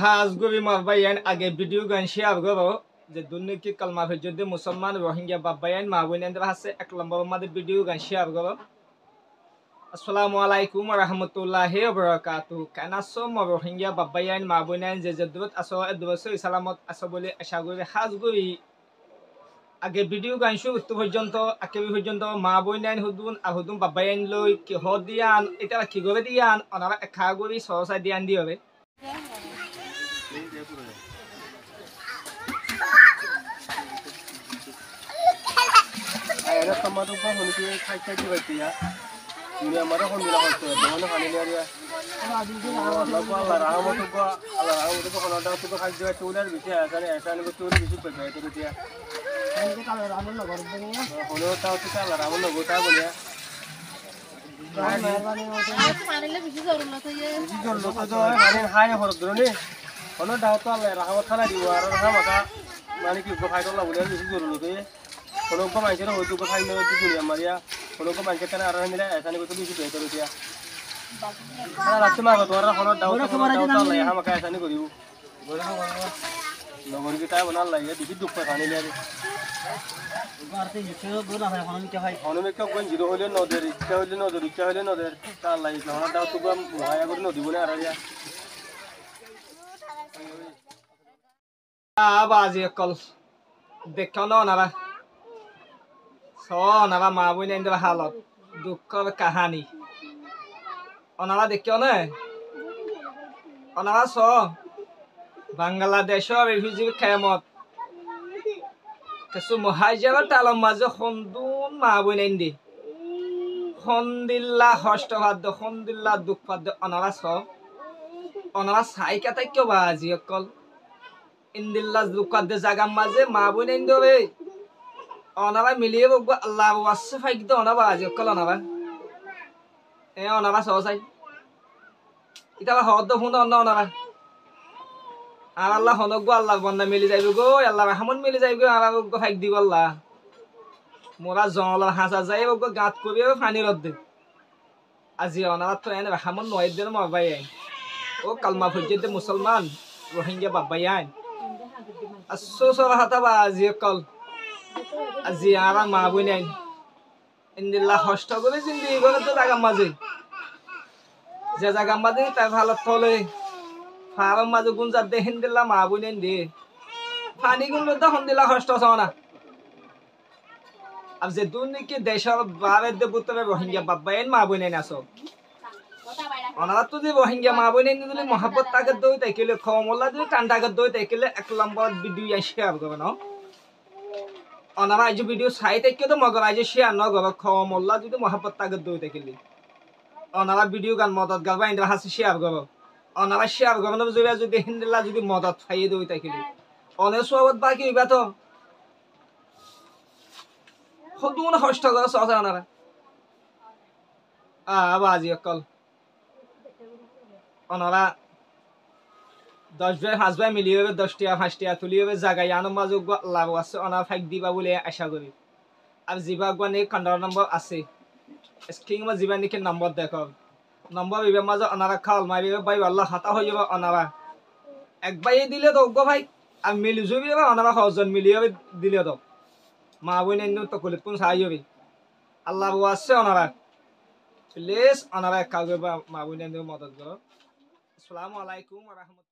হাজগুবি মাবাইয়ান আগে ভিডিও গান শেয়ার করো যে দুর্নীতি কালমা যদি মুসলমান রোহিঙ্গা বাবাইয়ান মাবুইনানদের হাসে 1 নম্বর মাদের ভিডিও গান শেয়ার করো। আসসালামু আলাইকুম ওয়া রাহমাতুল্লাহি ওয়া বারাকাতুহু। কানাসো রোহিঙ্গা বাবাইয়ান মাবুইনান যে দূরত আসো দূরসই সালামত আসো বলে আশা করি। হাজগুবি আগে ভিডিও গান শুরু পর্যন্ত আকেবি পর্যন্ত মাবুইনান হুদুন আহুদুন বাবাইয়ান লই কি হদিয়ান এটা কি করে দিয়ান ওনারা খাগুরি সহসা দিয়ান দিবে। Ada sama tu pun honi kiri kai kai juga dia. Dunia mana honi lah hotu, mana honi dia. Allah tu Allah rahmat tu ko Allah rahmat tu ko kalau tu ko kai juga tu dah bisa, asa ni tu bisa pergi tu dia. Honi kalau rahmat lah korban ni. Honi tahu tu Allah rahmat lah gota boleh. Bisi jorlo tu hari hari horot dulu ni. Honi tahu tu Allah rahmat khala di luar, rahmat ka. Mani ki gofai tu Allah boleh bisi jorlo tu. Kalau kau macam itu kau faham itu dunia Maria. Kalau kau macam kan orang ni lah, asal ni kau tu bisa betul dia. Kalau rasa macam tu orang kalau tahu lah, ya macam asal ni kau diu. Lagu ni kita mana lah ya, bisa duk pakai ni lah. Kalau mereka kau jiru holen noderi, cahaya noderi, tak lah. Kalau tahu tu kau muaya kau nodi boleh arah dia. Abazi kal dekano nara. ওনারা মা বোনের হালত দুঃখের কাহানি ওনারা দেখিও না ওনারা বাংলাদেশের রিফিউজি খেমত কিছু মহাজার তালম মাঝে সন্দুন মা বোনের দি সন্দিল্লা হস্তভাদ্য সন্দিল্লা দুঃখ পাদ্য ওনারা চাই কাটাই কিয় বাজি অকল ইন্দিল্লা দুঃখ পাদ্য জাগার মাঝে মা বোনের দেবে ওনারা মিলিয়ে বলবো আল্লাহ ওয়াসে ফাইক ওনারা আজ অকল ওনারা ওনারা সহসাই এটা হদ ফোন ওনারা আর আল্লাহ হনক গো আল্লাহ বন্দা মিলি যাইব গো আল্লাহ রহমান মিলি যাইব আর গো ফাইক দিব আল্লাহ মোরা জঙ্গলের হাঁচা যাই গো গাঁত কবি পানি রদ দে আজি ওনারা তো এনে রহমান নয় দিন মরবাই ও কালমা ফজতে মুসলমান রোহিঙ্গা বাবাই আইন আসো সর হাতা বা আজি অকল আজি আরা মা বোন ইন্দিল্লা কষ্ট করে জিন্দি করে তো জায়গা মাঝে যে জায়গা মাঝে তাই ভালো ফলে ফার্ম মাঝে গুণ যাতে হিন্দিল্লা মা বোন দিয়ে পানি গুণ তো হিন্দিল্লা কষ্ট চাও না আর যে দুর্নীতি দেশের বারে দেবুতরে রোহিঙ্গা বাবাইন মা বোন আসো ওনারা তো যে রোহিঙ্গা মা বোন যদি মহাব্বত তাকে দই তাইলে খমল্লা যদি টান্টাকে দই তাইলে 1 নম্বর ভিডিও শেয়ার করবে না ওনারা আজ ভিডিও চাই থাকি তো মগর আজ শেয়ার নগর খমল্লা যদি মহাব্বত তাকে দই থাকিলে ওনারা ভিডিও গান মদত গালবা ইন্দ্রা হাসি শেয়ার করো ওনারা শেয়ার করবেন যদি হিন্দিল্লা যদি মদত খাইয়ে দই থাকিলে অনেক সবত বাকি হইবা তো সদুন কষ্ট করে সহজে ওনারা বাজি অকল ওনারা 10 ভাই 5 ভাই মিলিয়ে 10 টিয়া 5 টিয়া তুলিয়ে জায়গায় আনো মাঝে লাভ আছে ওনার ফাইক দিবা বলে আশা করি আর জিবা গানে কন্ডার নম্বর আছে স্ক্রিন মা জিবা নিকে নম্বর দেখো নম্বর বিবে মাঝে ওনারা খাল মারিবে ভাই আল্লাহ হাতা হয়ে যাবে ওনারা এক ভাই দিলে তো গো ভাই আর মিলি জুবি ওনারা 100 জন মিলিয়ে দিলে তো মা বোন এনে তো কলে কোন সাহায্য হবে আল্লাহ আছে ওনারা প্লিজ ওনারা কাউকে মা বোন এনে মদত করো। আসসালামু আলাইকুম ওয়া রাহমাতুল্লাহ।